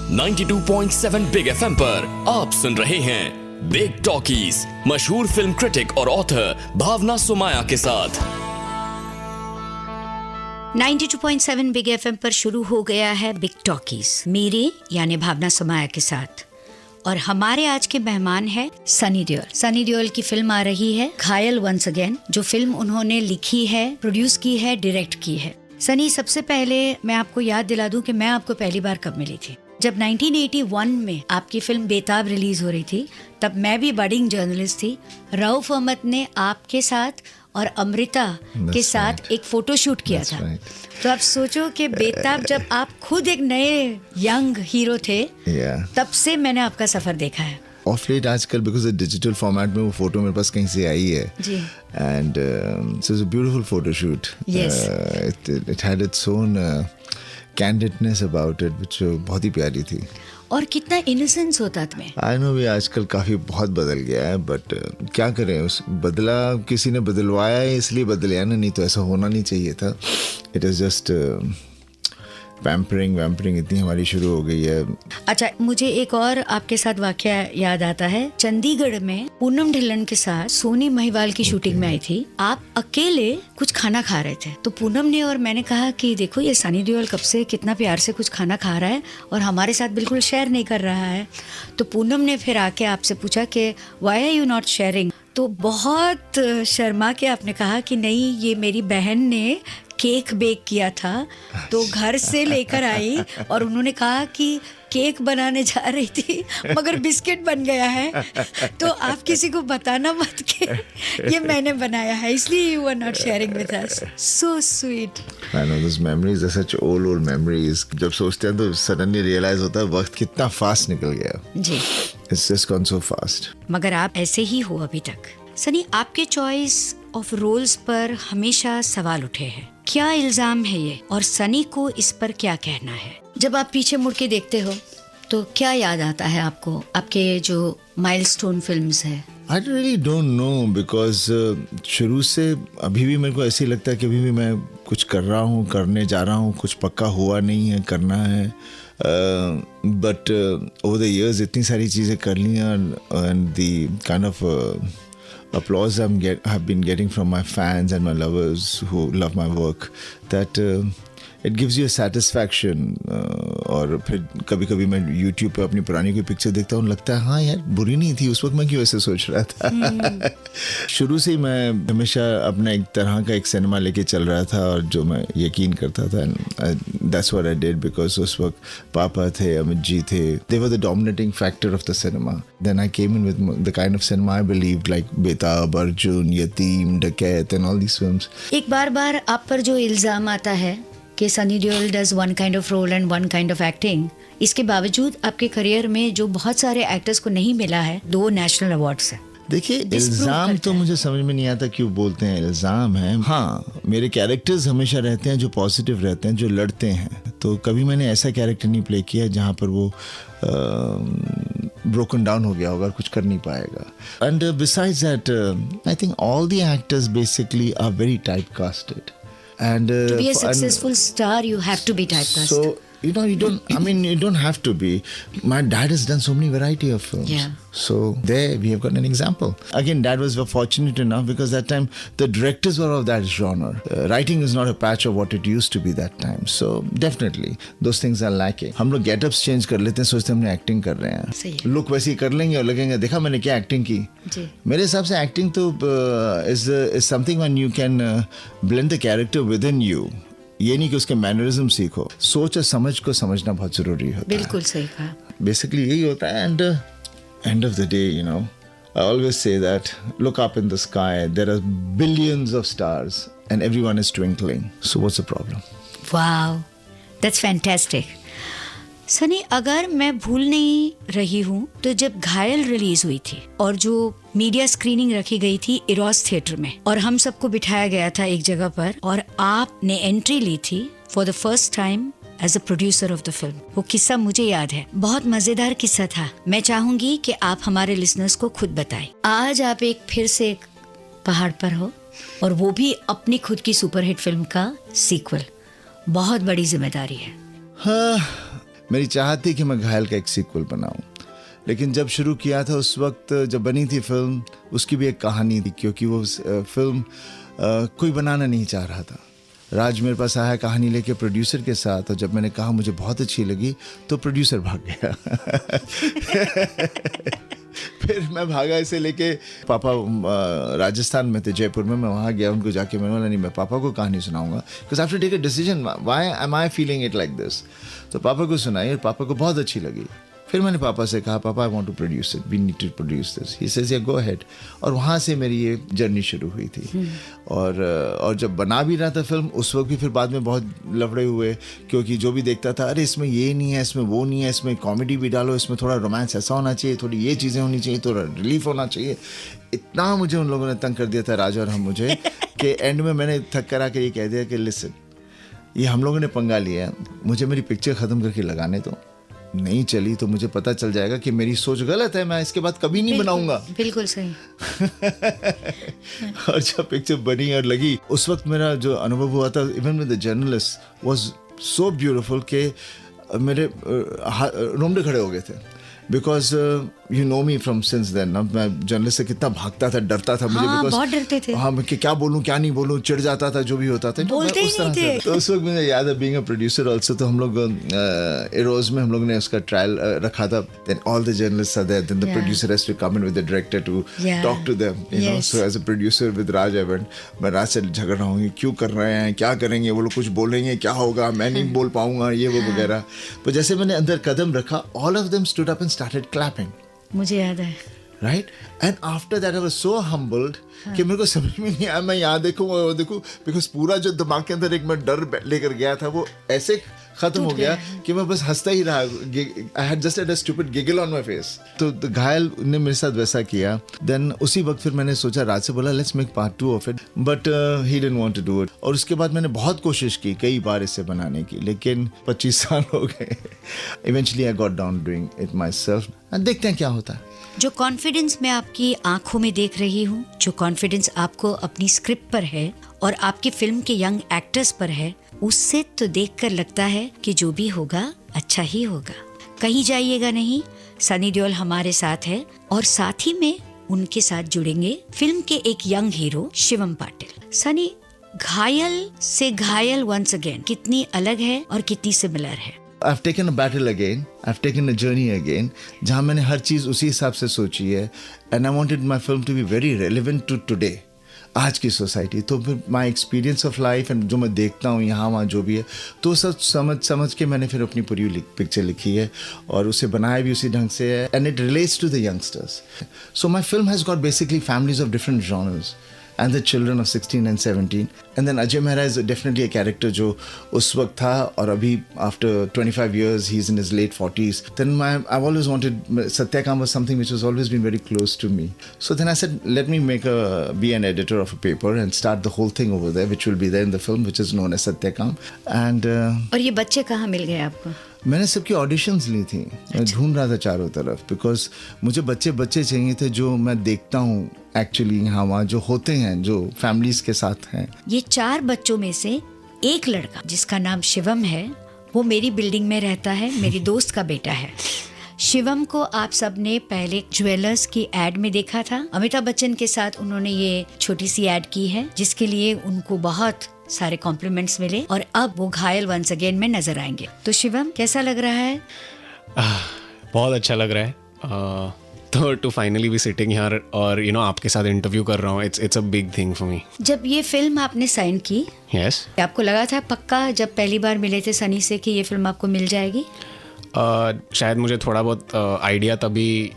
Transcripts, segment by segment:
92.7 big FM पर आप सुन रहे हैं बिग टॉकीज मशहूर फिल्म क्रिटिक और ऑथर भावना सुमाया के साथ। 92.7 बिग एफएम पर शुरू हो गया है बिग टॉकीज मेरे यानी भावना सुमाया के साथ। और हमारे आज के मेहमान है सनी देओल। सनी देओल की फिल्म आ रही है घायल वंस अगेन, जो फिल्म उन्होंने लिखी है, प्रोड्यूस की है, डायरेक्ट की है। सनी, सबसे पहले मैं आपको याद दिला दूं कि मैं आपको पहली बार कब मिली थी। जब 1981 में आपकी फिल्म बेताब रिलीज हो रही थी, तब मैं भी बडिंग जर्नलिस्ट थी। रऊफ अहमद ने आपके साथ और अमृता के साथ एक फोटो शूट किया था। तो आप सोचो कि बेताब जब आप खुद एक नए यंग हीरो थे, तब से मैंने आपका सफर देखा है। ऑफ लेट आजकल बिकॉज डिजिटल फॉर्मेट में वो फोटो मेरे पास कहीं से आई है जी, and it's a beautiful photo shoot. It had its own candidness about it which बहुत ही प्यारी थी। और कितना इनोसेंस होता तुम्हें। आई नो भी आजकल काफ़ी बहुत बदल गया है, बट क्या करें, उस बदला किसी ने बदलवाया है इसलिए बदल ना, नहीं तो ऐसा होना नहीं चाहिए था। इट इज़ जस्ट पैम्परिंग इतनी हमारी शुरू हो गई है। अच्छा, मुझे एक और आपके साथ वाकया याद आता है। चंडीगढ़ में पूनम ढिल्लन के साथ सोनी महिवाल की शूटिंग में आई थी। आप अकेले कुछ खाना खा रहे थे, तो पूनम ने और मैंने कहा कि देखो ये सनी देओल कब से कितना प्यार से कुछ खाना खा रहा है और हमारे साथ बिल्कुल शेयर नहीं कर रहा है। तो पूनम ने फिर आके आपसे पूछा कि why are you not sharing. तो बहुत शर्मा के आपने कहा कि नहीं, ये मेरी बहन ने केक बेक किया था, तो घर से लेकर आई और उन्होंने कहा कि केक बनाने जा रही थी मगर बिस्किट बन गया है, तो आप किसी को बताना मत कि ये मैंने बनाया है, इसलिए you are not sharing with us. So sweet. I know this memories are such old memories. जब सोचते हैं तो सडनली रियलाइज होता है वक्त कितना फास्ट निकल गया जी। It's just gone so fast. मगर आप ऐसे ही हो अभी तक। सनी, आपके चॉइस ऑफ रोल्स पर हमेशा सवाल उठे हैं। क्या इल्जाम है ये, और सनी को इस पर क्या कहना है? जब आप पीछे मुड़ के देखते हो तो क्या याद आता है आपको, आपके जो माइलस्टोन फिल्म्स है? I really don't know because शुरू से अभी भी मेरे को ऐसे ही लगता है कि अभी भी मैं कुछ कर रहा हूँ, करने जा रहा हूँ, कुछ पक्का हुआ नहीं है, करना है। बट ओवर द इयर्स इतनी सारी चीज़ें कर ली हैं, and the kind of applause I've been getting from my fans and my lovers who love my work, that it gives you a satisfaction. और फिर कभी कभी मैं YouTube पे अपनी पुरानी कोई पिक्चर देखता हूँ, लगता है हाँ यार बुरी नहीं थी, उस वक्त मैं क्यों ऐसे सोच रहा था। शुरू से ही मैं हमेशा अपना एक तरह का एक सिनेमा लेके चल रहा था और जो मैं यकीन करता था, that's what I did because उस वक्त पापा थे, अमित जी थे, they were the dominating factor of the cinema. Then I came in with the kind of cinema I believed, like बेताब, अर्जुन, यतीम, डकैत and all these films. एक बार आप पर जो इल्जाम आता है कि Sunny Deol does one kind of role and one kind of acting, इसके बावजूद आपके करियर में जो बहुत सारे एक्टर्स को नहीं मिला है, 2 नेशनल अवार्ड्स हैं। देखिए, इल्जाम तो मुझे समझ में नहीं आता क्यों बोलते हैं इल्जाम है। हाँ, मेरे कैरेक्टर्स हमेशा रहते हैं जो पॉजिटिव रहते हैं, जो लड़ते हैं। तो कभी मैंने ऐसा कैरेक्टर नहीं प्ले किया जहाँ पर वो ब्रोकन डाउन हो गया होगा, कुछ कर नहीं पाएगा। And besides that I think all the actors basically are very type casted. And to be a successful star, you have to be typecast. So you don't have to be. My dad has done so many variety of films. Yeah. So there we have got an example. Again, Dad was fortunate enough because that time the directors were of that genre. Writing is not a patch of what it used to be that time. So definitely those things are lacking. हम लोग getups change कर लेते हैं, सोचते हैं हमने acting कर रहे हैं, लुक वैसे ही कर लेंगे और लगेंगे देखा मैंने क्या एक्टिंग की। मेरे हिसाब से एक्टिंग तो is something when you can blend the character within you. ये नहीं कि उसके मैनरिज्म सीखो, सोच और समझ को समझना बहुत जरूरी होता है। बिल्कुल सही कहा। बेसिकली यही होता है। And end of the day, you know, I always say that look up in the sky, there are billions of stars and everyone is twinkling, so what's the problem? Wow, that's fantastic. Sunny, अगर मैं भूल नहीं रही हूँ तो जब घायल release हुई थी और जो मीडिया स्क्रीनिंग रखी गई थी इरोस थिएटर में और हम सबको बिठाया गया था एक जगह पर और आपने एंट्री ली थी for the first time as a producer of the film, वो किस्सा मुझे याद है। बहुत मजेदार किस्सा था। मैं चाहूंगी कि आप हमारे लिसनर्स को खुद बताएं। आज आप एक फिर से एक पहाड़ पर हो और वो भी अपनी खुद की सुपरहिट फिल्म का सीक्वल। बहुत बड़ी जिम्मेदारी है। हाँ, मेरी चाहत थी कि मैं घायल का एक सीक्वल बनाऊं, लेकिन जब शुरू किया था उस वक्त जब बनी थी फिल्म, उसकी भी एक कहानी थी, क्योंकि वो फिल्म कोई बनाना नहीं चाह रहा था। राज मेरे पास आया कहानी लेके प्रोड्यूसर के साथ, और जब मैंने कहा मुझे बहुत अच्छी लगी तो प्रोड्यूसर भाग गया। फिर मैं भागा इसे लेके, पापा राजस्थान में थे, जयपुर में, मैं वहाँ गया, उनको जाके मैंने बोला नहीं मैं पापा को कहानी सुनाऊंगा, because I have to take a decision, why am I feeling it like this. तो पापा को सुनाई और पापा को बहुत अच्छी लगी। फिर मैंने पापा से कहा पापा I want to produce it, we need to produce this. He says yeah go ahead. और वहाँ से मेरी ये जर्नी शुरू हुई थी। और जब बना भी रहा था फिल्म, उस वक्त भी फिर बाद में बहुत लफड़े हुए, क्योंकि जो भी देखता था अरे इसमें ये नहीं है, इसमें वो नहीं है, इसमें कॉमेडी भी डालो, इसमें थोड़ा रोमांस ऐसा होना चाहिए, थोड़ी ये चीज़ें होनी चाहिए, थोड़ा रिलीफ होना चाहिए। इतना मुझे उन लोगों ने तंग कर दिया था, राजा और हम मुझे, कि एंड में मैंने थक कर आके ये कह दिया कि लिसन, ये हम लोगों ने पंगा लिया है, मुझे मेरी पिक्चर ख़त्म करके लगाने दो, नहीं चली तो मुझे पता चल जाएगा कि मेरी सोच गलत है, मैं इसके बाद कभी नहीं बनाऊंगा। बिल्कुल सही। और जब पिक्चर बनी और लगी, उस वक्त मेरा जो अनुभव हुआ था even with the journalist was so beautiful कि मेरे रोंगटे खड़े हो गए थे, because you know me from since then ना, मैं जर्नलिस्ट से कितना भागता था, डरता था मुझे, बिकॉज बहुत डरते थे। हाँ, मैं क्या बोलूँ क्या नहीं बोलूँ, चिढ़ जाता था जो भी होता था, बोलते ही नहीं थे। तो उस वक्त मुझे याद है बीइंग अ प्रोड्यूसर आल्सो, तो हम लोग एरोज में हम लोग ने उसका ट्रायल रखा था, then all the journalists are there, then the producer has to come in with the director to talk to them, you know. So as a producer with Raj I went, मैं राज से झगड़ रहा हूँ, क्यों कर रहे हैं, क्या करेंगे, वो लोग कुछ बोलेंगे, क्या होगा, मैं नहीं बोल पाऊंगा, ये वो वगैरह। पर जैसे मैंने अंदर कदम रखा, all of them stood up and started clapping. मुझे याद है, right, and after that I was so humbled कि मेरे को समझ में नहीं आया मैं यहाँ देखूँ वो देखूँ, बिकॉज पूरा जो दिमाग के अंदर एक मैं डर लेकर गया था वो ऐसे खत्म हो गया कि मैं बस हंसता ही रहा। I had just a stupid giggle on my face. तो घायल ने मेरे साथ वैसा किया। देन उसी वक्त फिर मैंने सोचा, राज से बोला let's make part 2 of it, but he didn't want to do it. और उसके बाद मैंने बहुत कोशिश की कई बार इसे बनाने की, लेकिन 25 साल हो गए। Eventually I got down doing it my self. देखते हैं क्या होता है। जो कॉन्फिडेंस मैं आपकी आंखों में देख रही हूँ, जो कॉन्फिडेंस आपको अपनी स्क्रिप्ट पर है और आपकी फिल्म के यंग एक्टर्स पर है, उससे तो देखकर लगता है कि जो भी होगा अच्छा ही होगा। कहीं जाइएगा नहीं, सनी देओल हमारे साथ है और साथ ही में उनके साथ जुड़ेंगे फिल्म के एक यंग हीरो शिवम पाटिल। सनी, घायल से घायल वंस अगेन कितनी अलग है और कितनी सिमिलर है? I've taken a battle again, I've taken a journey again, जहाँ मैंने हर चीज़ उसी हिसाब से सोची है, and I wanted my film to be very relevant to today, आज की सोसाइटी। तो फिर my experience of life and जो मैं देखता हूँ यहाँ वहाँ जो भी है, तो सब समझ के मैंने फिर अपनी पूरी पिक्चर लिखी है और उसे बनाया भी उसी ढंग से है, and it relates to the youngsters. So my film has got basically families of different genres and the children of 16 and 17, and then Ajay Mehra is definitely a character जो उस वक्त था और अभी after 25 years he's in his late 40s. Then I've always wanted, Satyakam was something which has always been very close to me. So then I said let me be an editor of a paper and start the whole thing over there, which will be there in the film, which is known as Satyakam. And और ये बच्चे कहाँ मिल गए आपको? मैंने सबकी auditions ली थी। मैं ढूंढ रहा था चारों तरफ, बिकॉज मुझे बच्चे चाहिए थे जो मैं देखता हूँ एक्चुअली यहाँ वहाँ जो होते हैं, जो फैमिलीज के साथ हैं। ये 4 बच्चों में से एक लड़का जिसका नाम शिवम है, वो मेरी बिल्डिंग में रहता है, मेरी दोस्त का बेटा है। शिवम को आप सबने पहले ज्वेलर्स की एड में देखा था। अमिताभ बच्चन के साथ उन्होंने ये छोटी सी एड की है, जिसके लिए उनको बहुत सारे कॉम्प्लीमेंट्स मिले और अब वो घायल वंस अगेन में नजर आएंगे। तो शिवम, कैसा लग रहा है? बहुत अच्छा लग रहा है। तो to finally be sitting here और यू नो आपके साथ इंटरव्यू कर रहा हूँ, it's a big thing for me. जब ये फिल्म आपने साइन की, यस, आपको लगा था पक्का जब पहली बार मिले थे सनी से कि ये फिल्म आपको मिल जाएगी? शायद मुझे थोड़ा बहुत आइडिया तभी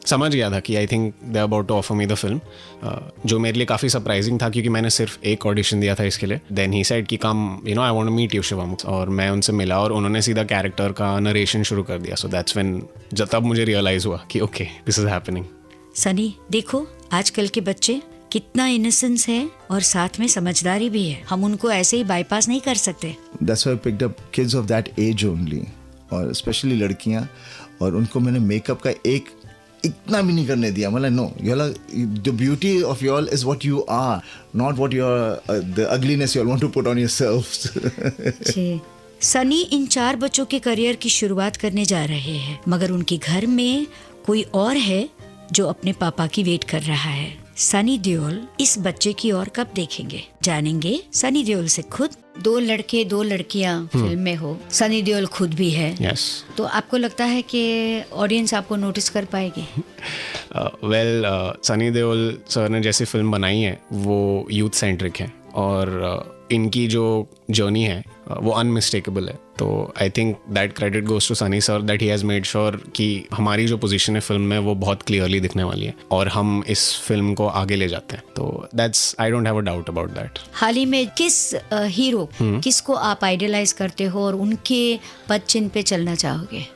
समझ गया था कि I think they about to offer me the film, जो मेरे लिए काफ़ी सरप्राइजिंग था क्योंकि मैंने सिर्फ एक ऑडिशन दिया था इसके लिए। देन ही सेड कि come I want to meet you Shivam, और मैं उनसे मिला और उन्होंने सीधा कैरेक्टर का नरेशन शुरू कर दिया। सो दैट्स व्हेन तब मुझे रियलाइज हुआ कि okay this is happening. Sunny, देखो आजकल के बच्चे कितना इनोसेंस है और साथ में समझदारी भी है, हम उनको ऐसे ही बाईपास नहीं कर सकते। That's why I picked up kids of that age only, और स्पेशली लड़कियां, और उनको मैंने मेकअप का इतना भी नहीं करने दिया। मतलब no, the beauty of you all is what you are, not what your the ugliness you all want to put on yourselves. जी, सनी इन 4 बच्चों के करियर की शुरुआत करने जा रहे हैं, मगर उनके घर में कोई और है जो अपने पापा की वेट कर रहा है। सनी देओल इस बच्चे की ओर कब देखेंगे, जानेंगे सनी देओल से खुद। 2 लड़के 2 लड़कियां फिल्म में हो, सनी देओल खुद भी है। यस। तो आपको लगता है कि ऑडियंस आपको नोटिस कर पाएगी? वेल, सनी देओल सर ने जैसी फिल्म बनाई है वो यूथ सेंट्रिक है और इनकी जो जर्नी है वो अनमिस्टेकेबल है। तो I think that credit goes to Sunny sir that he has made sure कि हमारी जो पोजीशन है फिल्म में वो बहुत क्लियरली दिखने वाली है और हम इस फिल्म को आगे ले जाते हैं। तो that's, I don't have a doubt about that. हाल ही में किस हीरो किसको आप आइडलाइज करते हो और उनके पद चिन्ह पे चलना चाहोगे?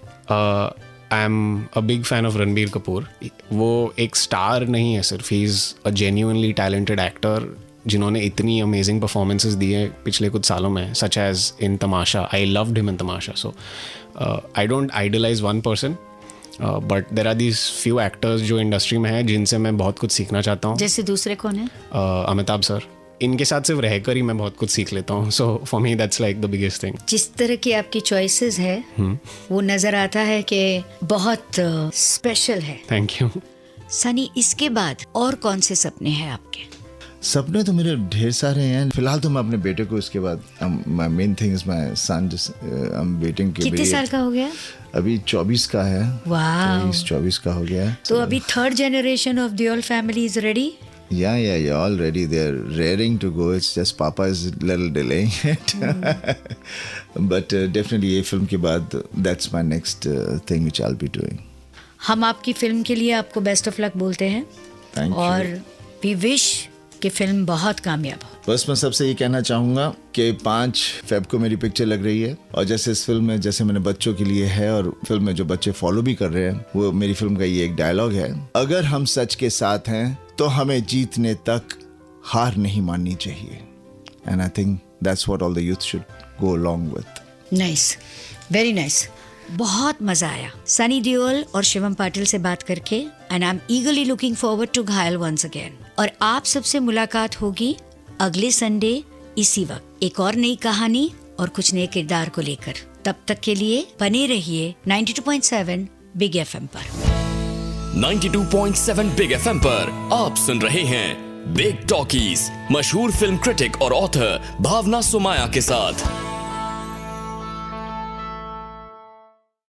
I am a big fan of Ranbir Kapoor. वो एक स्टार नहीं है सिर्फ, he is a genuinely talented actor जिन्होंने इतनी अमेजिंग परफॉर्मेंसेस दी हैं पिछले कुछ सालों में, such as in Tamasha. I loved him in Tamasha. So I don't idolize one person, but there are these few actors जो इंडस्ट्री में हैं जिनसे मैं बहुत कुछ सीखना चाहता हूँ। जैसे दूसरे कौन है? अमिताभ सर। इनके साथ सिर्फ रहकर ही मैं बहुत कुछ सीख लेता हूँ। So for me that's like the biggest thing. जिस तरह की आपकी चॉइसेस है वो नजर आता है कि बहुत स्पेशल है। Thank you. सनी, इसके बाद और कौन से सपने हैं आपके? सपने तो मेरे ढेर सारे हैं। फिलहाल तो मैं अपने बेटे को, इसके बाद my main thing is my son. I am waiting कि कितने साल का हो गया? अभी 24 का है। वाह, 24 का हो गया है। तो अभी 3rd generation of Deol family is ready? Yeah, already they're raring to go. It's just Papa is little delaying it. But definitely ये फिल्म के बाद that's my next thing which I'll be doing. हम आपकी film के लिए आपको best of luck बोलते हैं। Thank you. और we wish कि फिल्म बहुत कामयाब हो। बस मैं सबसे ये कहना चाहूँगा कि 5 फेब को मेरी पिक्चर लग रही है और जैसे इस फिल्म में, जैसे मैंने बच्चों के लिए है और फिल्म में जो बच्चे फॉलो भी कर रहे हैं, वो मेरी फिल्म का ये एक डायलॉग है, अगर हम सच के साथ हैं तो हमें जीतने तक हार नहीं माननी चाहिए। And I think that's what all the youth should go along with. Nice, very nice. बहुत मजा आया सनी देओल और शिवम पाटिल से बात करके, and I am eagerly looking forward to Ghayal once again. और आप सबसे मुलाकात होगी अगले संडे इसी वक्त, एक और नई कहानी और कुछ नए किरदार को लेकर। तब तक के लिए बने रहिए 92.7 बिग एफएम पर। 92.7 बिग एफएम पर आप सुन रहे हैं बिग टॉकीज, मशहूर फिल्म क्रिटिक और ऑथर भावना सुमाया के साथ।